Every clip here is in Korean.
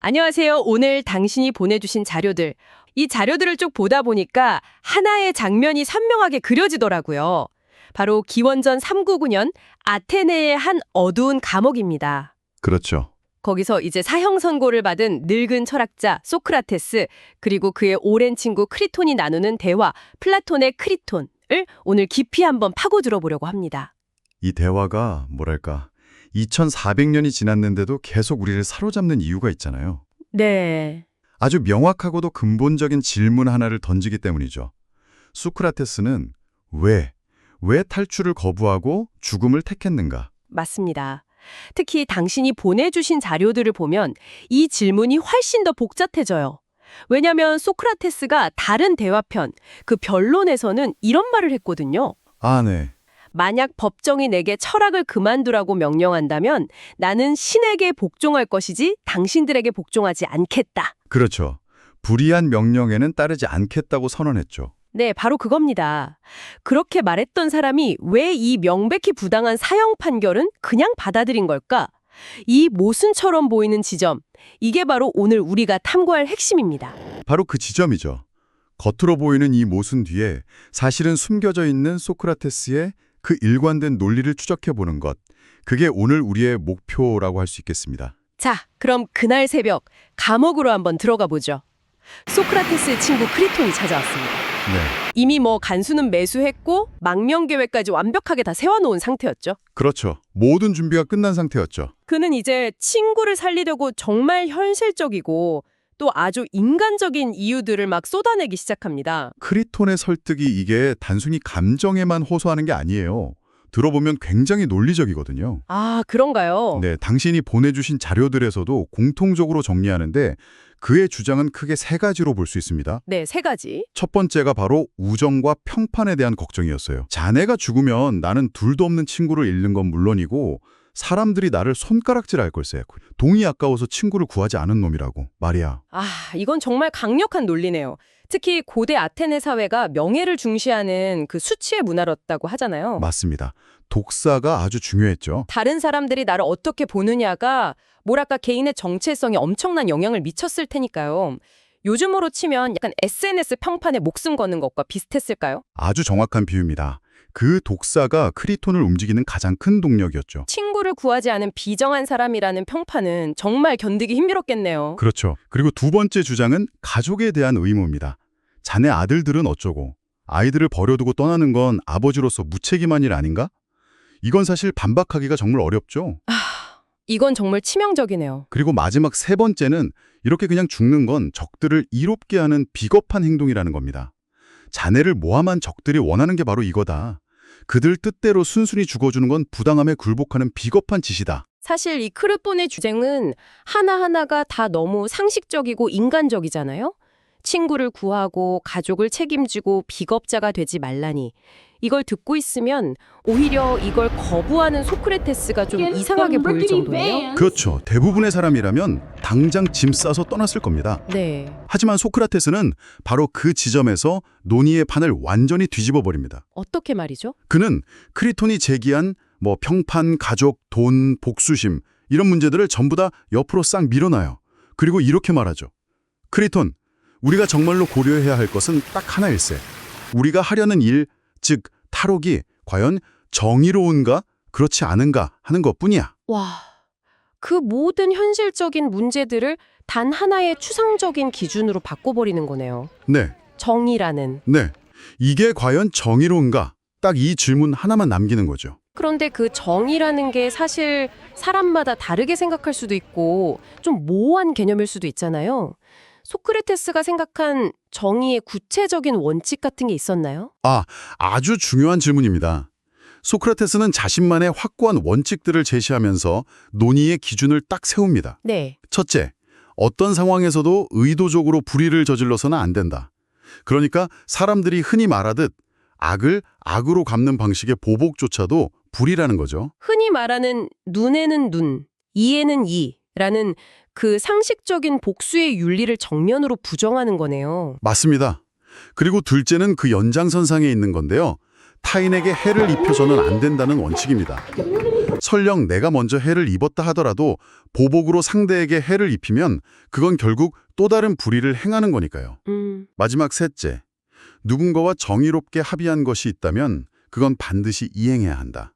안녕하세요. 오늘 당신이 보내주신 자료들. 이 자료들을 쭉 보다 보니까 하나의 장면이 선명하게 그려지더라고요. 바로 기원전 399년 아테네의 한 어두운 감옥입니다. 그렇죠. 거기서 이제 사형 선고를 받은 늙은 철학자 소크라테스, 그리고 그의 오랜 친구 크리톤이 나누는 대화, 플라톤의 크리톤을 오늘 깊이 한번 파고 들어보려고 합니다. 이 대화가 뭐랄까 2400년이 지났는데도 계속 우리를 사로잡는 이유가 있잖아요. 네. 아주 명확하고도 근본적인 질문 하나를 던지기 때문이죠. 소크라테스는 왜 탈출을 거부하고 죽음을 택했는가? 맞습니다. 특히 당신이 보내주신 자료들을 보면 이 질문이 훨씬 더 복잡해져요. 왜냐하면 소크라테스가 다른 대화편, 그 변론에서는 이런 말을 했거든요. 아, 네. 만약 법정이 내게 철학을 그만두라고 명령한다면 나는 신에게 복종할 것이지 당신들에게 복종하지 않겠다. 그렇죠. 불의한 명령에는 따르지 않겠다고 선언했죠. 네, 바로 그겁니다. 그렇게 말했던 사람이 왜 이 명백히 부당한 사형 판결은 그냥 받아들인 걸까? 이 모순처럼 보이는 지점, 이게 바로 오늘 우리가 탐구할 핵심입니다. 바로 그 지점이죠. 겉으로 보이는 이 모순 뒤에 사실은 숨겨져 있는 소크라테스의 그 일관된 논리를 추적해보는 것. 그게 오늘 우리의 목표라고 할 수 있겠습니다. 자, 그럼 그날 새벽 감옥으로 한번 들어가 보죠. 소크라테스의 친구 크리톤이 찾아왔습니다. 네. 이미 간수는 매수했고 망명 계획까지 완벽하게 다 세워놓은 상태였죠. 그렇죠. 모든 준비가 끝난 상태였죠. 그는 이제 친구를 살리려고 정말 현실적이고 또 아주 인간적인 이유들을 막 쏟아내기 시작합니다. 크리톤의 설득이 이게 단순히 감정에만 호소하는 게 아니에요. 들어보면 굉장히 논리적이거든요. 아, 그런가요? 네, 당신이 보내주신 자료들에서도 공통적으로 정리하는데 그의 주장은 크게 세 가지로 볼 수 있습니다. 네, 세 가지. 첫 번째가 바로 우정과 평판에 대한 걱정이었어요. 자네가 죽으면 나는 둘도 없는 친구를 잃는 건 물론이고 사람들이 나를 손가락질할 걸세. 돈이 아까워서 친구를 구하지 않은 놈이라고 말이야. 아, 이건 정말 강력한 논리네요. 특히 고대 아테네 사회가 명예를 중시하는 그 수치의 문화였다고 하잖아요. 맞습니다. 독사가 아주 중요했죠. 다른 사람들이 나를 어떻게 보느냐가 뭐랄까 개인의 정체성에 엄청난 영향을 미쳤을 테니까요. 요즘으로 치면 약간 SNS 평판에 목숨 거는 것과 비슷했을까요? 아주 정확한 비유입니다. 그 독사가 크리톤을 움직이는 가장 큰 동력이었죠. 친구를 구하지 않은 비정한 사람이라는 평판은 정말 견디기 힘들었겠네요. 그렇죠. 그리고 두 번째 주장은 가족에 대한 의무입니다. 자네 아들들은 어쩌고 아이들을 버려두고 떠나는 건 아버지로서 무책임한 일 아닌가? 이건 사실 반박하기가 정말 어렵죠. 이건 정말 치명적이네요. 그리고 마지막 세 번째는 이렇게 그냥 죽는 건 적들을 이롭게 하는 비겁한 행동이라는 겁니다. 자네를 모함한 적들이 원하는 게 바로 이거다. 그들 뜻대로 순순히 죽어주는 건 부당함에 굴복하는 비겁한 짓이다. 사실 이 크르폰의 주장은 하나하나가 다 너무 상식적이고 인간적이잖아요. 친구를 구하고 가족을 책임지고 비겁자가 되지 말라니. 이걸 듣고 있으면 오히려 이걸 거부하는 소크라테스가 좀 이상하게 보일 정도예요. 그렇죠. 대부분의 사람이라면 당장 짐 싸서 떠났을 겁니다. 네. 하지만 소크라테스는 바로 그 지점에서 논의의 판을 완전히 뒤집어 버립니다. 어떻게 말이죠? 그는 크리톤이 제기한 평판, 가족, 돈, 복수심 이런 문제들을 전부 다 옆으로 싹 밀어놔요. 그리고 이렇게 말하죠. 크리톤, 우리가 정말로 고려해야 할 것은 딱 하나일세. 우리가 하려는 일, 즉 탈옥이 과연 정의로운가 그렇지 않은가 하는 것뿐이야. 와, 그 모든 현실적인 문제들을 단 하나의 추상적인 기준으로 바꿔버리는 거네요. 네, 정의라는. 네. 이게 과연 정의로운가? 딱 이 질문 하나만 남기는 거죠. 그런데 그 정의라는 게 사실 사람마다 다르게 생각할 수도 있고 좀 모호한 개념일 수도 있잖아요. 소크라테스가 생각한 정의의 구체적인 원칙 같은 게 있었나요? 아주 중요한 질문입니다. 소크라테스는 자신만의 확고한 원칙들을 제시하면서 논의의 기준을 딱 세웁니다. 네. 첫째, 어떤 상황에서도 의도적으로 불의를 저질러서는 안 된다. 그러니까 사람들이 흔히 말하듯 악을 악으로 갚는 방식의 보복조차도 불의라는 거죠. 흔히 말하는 눈에는 눈, 이에는 이라는 그 상식적인 복수의 윤리를 정면으로 부정하는 거네요. 맞습니다. 그리고 둘째는 그 연장선상에 있는 건데요. 타인에게 해를 입혀서는 안 된다는 원칙입니다. 설령 내가 먼저 해를 입었다 하더라도 보복으로 상대에게 해를 입히면 그건 결국 또 다른 불의를 행하는 거니까요. 마지막 셋째, 누군가와 정의롭게 합의한 것이 있다면 그건 반드시 이행해야 한다.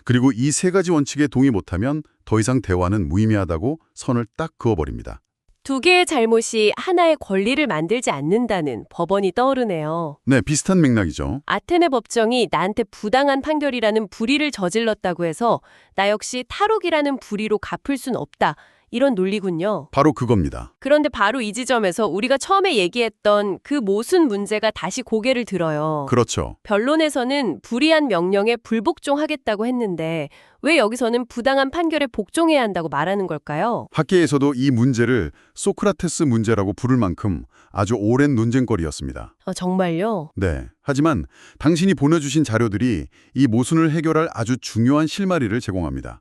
그리고 이 세 가지 원칙에 동의 못하면 더 이상 대화는 무의미하다고 선을 딱 그어버립니다. 두 개의 잘못이 하나의 권리를 만들지 않는다는 법원이 떠오르네요. 네, 비슷한 맥락이죠. 아테네 법정이 나한테 부당한 판결이라는 불의를 저질렀다고 해서 나 역시 탈옥이라는 불의로 갚을 순 없다. 이런 논리군요. 바로 그겁니다. 그런데 바로 이 지점에서 우리가 처음에 얘기했던 그 모순 문제가 다시 고개를 들어요. 그렇죠. 변론에서는 불이한 명령에 불복종하겠다고 했는데 왜 여기서는 부당한 판결에 복종해야 한다고 말하는 걸까요? 학계에서도 이 문제를 소크라테스 문제라고 부를 만큼 아주 오랜 논쟁거리였습니다. 정말요? 네. 하지만 당신이 보내주신 자료들이 이 모순을 해결할 아주 중요한 실마리를 제공합니다.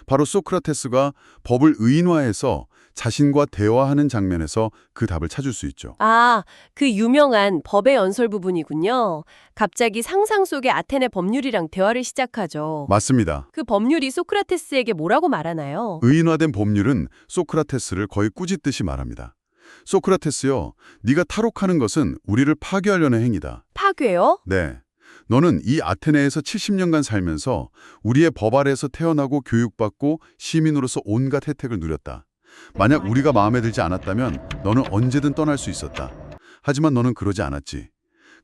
바로 소크라테스가 법을 의인화해서 자신과 대화하는 장면에서 그 답을 찾을 수 있죠. 아, 그 유명한 법의 연설 부분이군요. 갑자기 상상 속의 아테네 법률이랑 대화를 시작하죠. 맞습니다. 그 법률이 소크라테스에게 뭐라고 말하나요? 의인화된 법률은 소크라테스를 거의 꾸짖듯이 말합니다. 소크라테스여, 네가 탈옥하는 것은 우리를 파괴하려는 행위다. 파괴요? 네. 너는 이 아테네에서 70년간 살면서 우리의 법 아래에서 태어나고 교육받고 시민으로서 온갖 혜택을 누렸다. 만약 우리가 마음에 들지 않았다면 너는 언제든 떠날 수 있었다. 하지만 너는 그러지 않았지.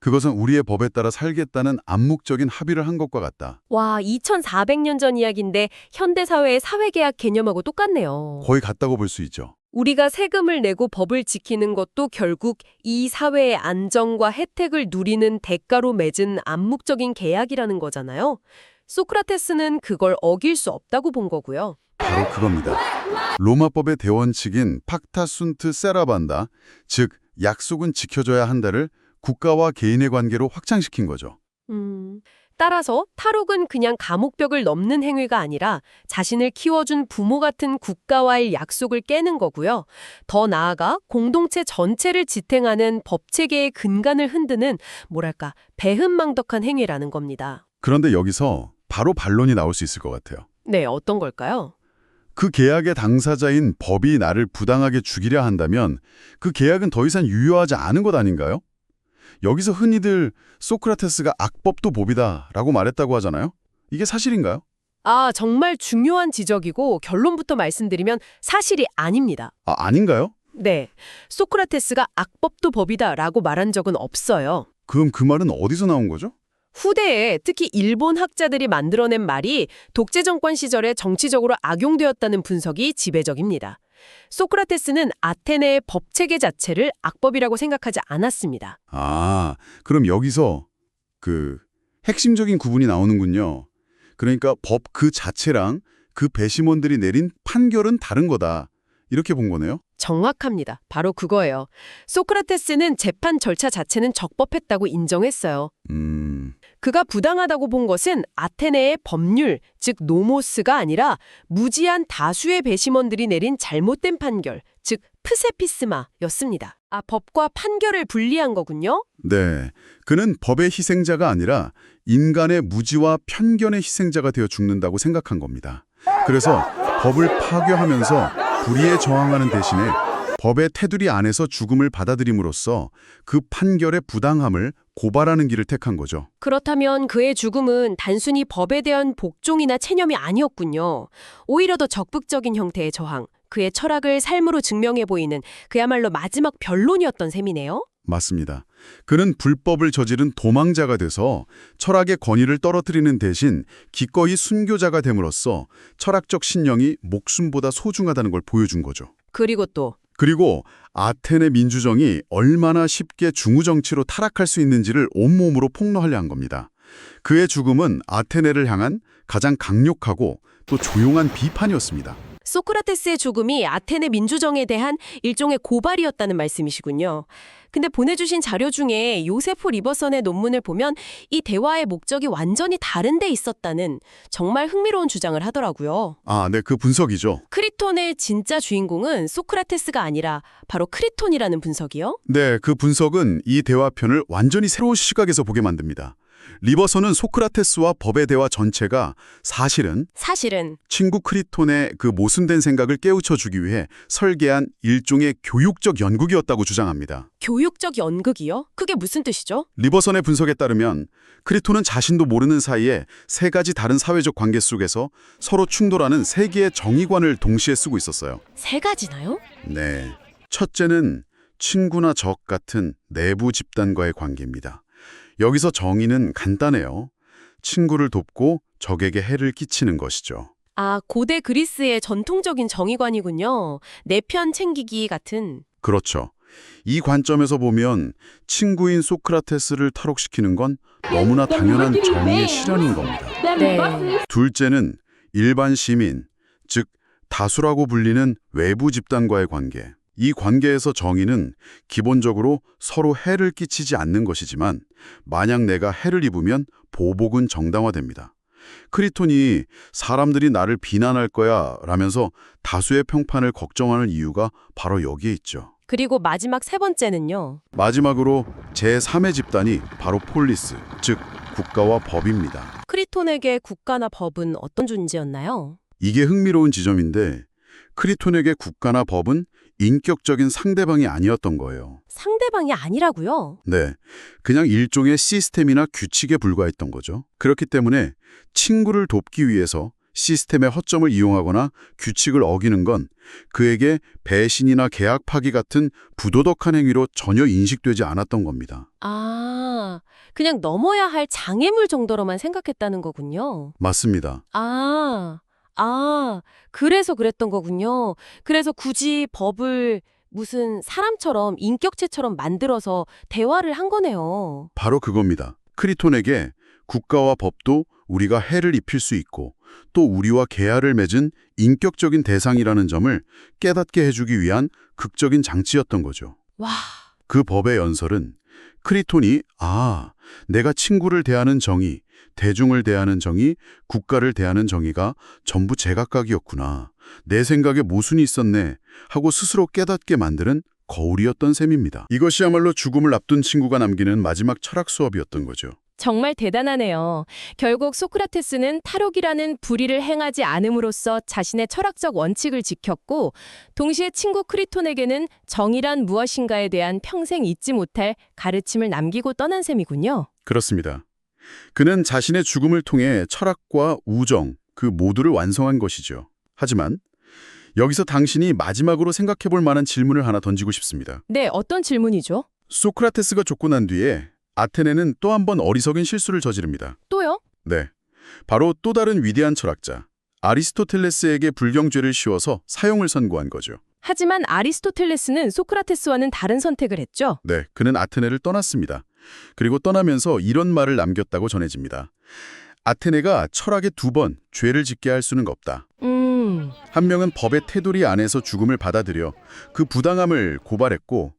그것은 우리의 법에 따라 살겠다는 암묵적인 합의를 한 것과 같다. 와, 2400년 전 이야기인데 현대사회의 사회계약 개념하고 똑같네요. 거의 같다고 볼 수 있죠. 우리가 세금을 내고 법을 지키는 것도 결국 이 사회의 안정과 혜택을 누리는 대가로 맺은 암묵적인 계약이라는 거잖아요. 소크라테스는 그걸 어길 수 없다고 본 거고요. 바로 그겁니다. 로마법의 대원칙인 팍타 순트 세라반다, 즉 약속은 지켜줘야 한다를 국가와 개인의 관계로 확장시킨 거죠. 따라서 탈옥은 그냥 감옥벽을 넘는 행위가 아니라 자신을 키워준 부모 같은 국가와의 약속을 깨는 거고요. 더 나아가 공동체 전체를 지탱하는 법체계의 근간을 흔드는 뭐랄까 배은망덕한 행위라는 겁니다. 그런데 여기서 바로 반론이 나올 수 있을 것 같아요. 네, 어떤 걸까요? 그 계약의 당사자인 법이 나를 부당하게 죽이려 한다면 그 계약은 더 이상 유효하지 않은 것 아닌가요? 여기서 흔히들 소크라테스가 악법도 법이다 라고 말했다고 하잖아요. 이게 사실인가요? 아, 정말 중요한 지적이고 결론부터 말씀드리면 사실이 아닙니다. 아닌가요? 네, 소크라테스가 악법도 법이다라고 말한 적은 없어요. 그럼 그 말은 어디서 나온 거죠? 후대에 특히 일본 학자들이 만들어낸 말이 독재 정권 시절에 정치적으로 악용되었다는 분석이 지배적입니다. 소크라테스는 아테네의 법체계 자체를 악법이라고 생각하지 않았습니다. 그럼 여기서 그 핵심적인 구분이 나오는군요. 그러니까 법 그 자체랑 그 배심원들이 내린 판결은 다른 거다. 이렇게 본 거네요? 정확합니다. 바로 그거예요. 소크라테스는 재판 절차 자체는 적법했다고 인정했어요. 그가 부당하다고 본 것은 아테네의 법률, 즉 노모스가 아니라 무지한 다수의 배심원들이 내린 잘못된 판결, 즉 프세피스마였습니다. 법과 판결을 분리한 거군요. 네. 그는 법의 희생자가 아니라 인간의 무지와 편견의 희생자가 되어 죽는다고 생각한 겁니다. 그래서 법을 파괴하면서 불의에 저항하는 대신에 법의 테두리 안에서 죽음을 받아들임으로써 그 판결의 부당함을 고발하는 길을 택한 거죠. 그렇다면 그의 죽음은 단순히 법에 대한 복종이나 체념이 아니었군요. 오히려 더 적극적인 형태의 저항, 그의 철학을 삶으로 증명해 보이는 그야말로 마지막 변론이었던 셈이네요. 맞습니다. 그는 불법을 저지른 도망자가 돼서 철학의 권위를 떨어뜨리는 대신 기꺼이 순교자가 됨으로써 철학적 신령이 목숨보다 소중하다는 걸 보여준 거죠. 그리고 아테네 민주정이 얼마나 쉽게 중우정치로 타락할 수 있는지를 온몸으로 폭로하려 한 겁니다. 그의 죽음은 아테네를 향한 가장 강력하고 또 조용한 비판이었습니다. 소크라테스의 죽음이 아테네 민주정에 대한 일종의 고발이었다는 말씀이시군요. 근데 보내주신 자료 중에 요세프 리버선의 논문을 보면 이 대화의 목적이 완전히 다른 데 있었다는 정말 흥미로운 주장을 하더라고요. 네, 그 분석이죠. 크리톤의 진짜 주인공은 소크라테스가 아니라 바로 크리톤이라는 분석이요? 네, 그 분석은 이 대화편을 완전히 새로운 시각에서 보게 만듭니다. 리버서는 소크라테스와 법의 대화 전체가 사실은 친구 크리톤의 그 모순된 생각을 깨우쳐주기 위해 설계한 일종의 교육적 연극이었다고 주장합니다. 교육적 연극이요? 그게 무슨 뜻이죠? 리버선의 분석에 따르면 크리톤은 자신도 모르는 사이에 세 가지 다른 사회적 관계 속에서 서로 충돌하는 세 개의 정의관을 동시에 쓰고 있었어요. 세 가지나요? 네. 첫째는 친구나 적 같은 내부 집단과의 관계입니다. 여기서 정의는 간단해요. 친구를 돕고 적에게 해를 끼치는 것이죠. 아, 고대 그리스의 전통적인 정의관이군요. 내 편 챙기기 같은. 그렇죠. 이 관점에서 보면 친구인 소크라테스를 탈옥시키는 건 너무나 당연한 정의의 실현인 겁니다. 네. 둘째는 일반 시민, 즉 다수라고 불리는 외부 집단과의 관계. 이 관계에서 정의는 기본적으로 서로 해를 끼치지 않는 것이지만 만약 내가 해를 입으면 보복은 정당화됩니다. 크리톤이 사람들이 나를 비난할 거야 라면서 다수의 평판을 걱정하는 이유가 바로 여기에 있죠. 그리고 마지막 세 번째는요. 마지막으로 제3의 집단이 바로 폴리스, 즉 국가와 법입니다. 크리톤에게 국가나 법은 어떤 존재였나요? 이게 흥미로운 지점인데 크리톤에게 국가나 법은 인격적인 상대방이 아니었던 거예요. 상대방이 아니라고요? 네, 그냥 일종의 시스템이나 규칙에 불과했던 거죠. 그렇기 때문에 친구를 돕기 위해서 시스템의 허점을 이용하거나 규칙을 어기는 건 그에게 배신이나 계약 파기 같은 부도덕한 행위로 전혀 인식되지 않았던 겁니다. 아, 그냥 넘어야 할 장애물 정도로만 생각했다는 거군요. 맞습니다. 그래서 그랬던 거군요. 그래서 굳이 법을 무슨 사람처럼 인격체처럼 만들어서 대화를 한 거네요. 바로 그겁니다. 크리톤에게 국가와 법도 우리가 해를 입힐 수 있고 또 우리와 계약을 맺은 인격적인 대상이라는 점을 깨닫게 해주기 위한 극적인 장치였던 거죠. 와, 그 법의 연설은 크리톤이 내가 친구를 대하는 정의, 대중을 대하는 정의, 국가를 대하는 정의가 전부 제각각이었구나. 내 생각에 모순이 있었네 하고 스스로 깨닫게 만드는 거울이었던 셈입니다. 이것이야말로 죽음을 앞둔 친구가 남기는 마지막 철학 수업이었던 거죠. 정말 대단하네요. 결국 소크라테스는 탈옥이라는 불의를 행하지 않음으로써 자신의 철학적 원칙을 지켰고 동시에 친구 크리톤에게는 정의란 무엇인가에 대한 평생 잊지 못할 가르침을 남기고 떠난 셈이군요. 그렇습니다. 그는 자신의 죽음을 통해 철학과 우정, 그 모두를 완성한 것이죠. 하지만 여기서 당신이 마지막으로 생각해 볼 만한 질문을 하나 던지고 싶습니다. 네, 어떤 질문이죠? 소크라테스가 죽고 난 뒤에 아테네는 또 한 번 어리석은 실수를 저지릅니다. 또요? 네, 바로 또 다른 위대한 철학자 아리스토텔레스에게 불경죄를 씌워서 사형을 선고한 거죠. 하지만 아리스토텔레스는 소크라테스와는 다른 선택을 했죠. 네, 그는 아테네를 떠났습니다. 그리고 떠나면서 이런 말을 남겼다고 전해집니다. 아테네가 철학에 두 번 죄를 짓게 할 수는 없다. 한 명은 법의 테두리 안에서 죽음을 받아들여 그 부당함을 고발했고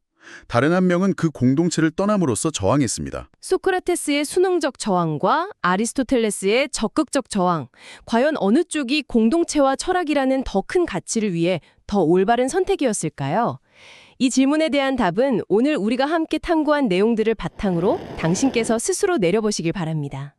다른 한 명은 그 공동체를 떠남으로써 저항했습니다. 소크라테스의 수능적 저항과 아리스토텔레스의 적극적 저항. 과연 어느 쪽이 공동체와 철학이라는 더 큰 가치를 위해 더 올바른 선택이었을까요? 이 질문에 대한 답은 오늘 우리가 함께 탐구한 내용들을 바탕으로 당신께서 스스로 내려보시길 바랍니다.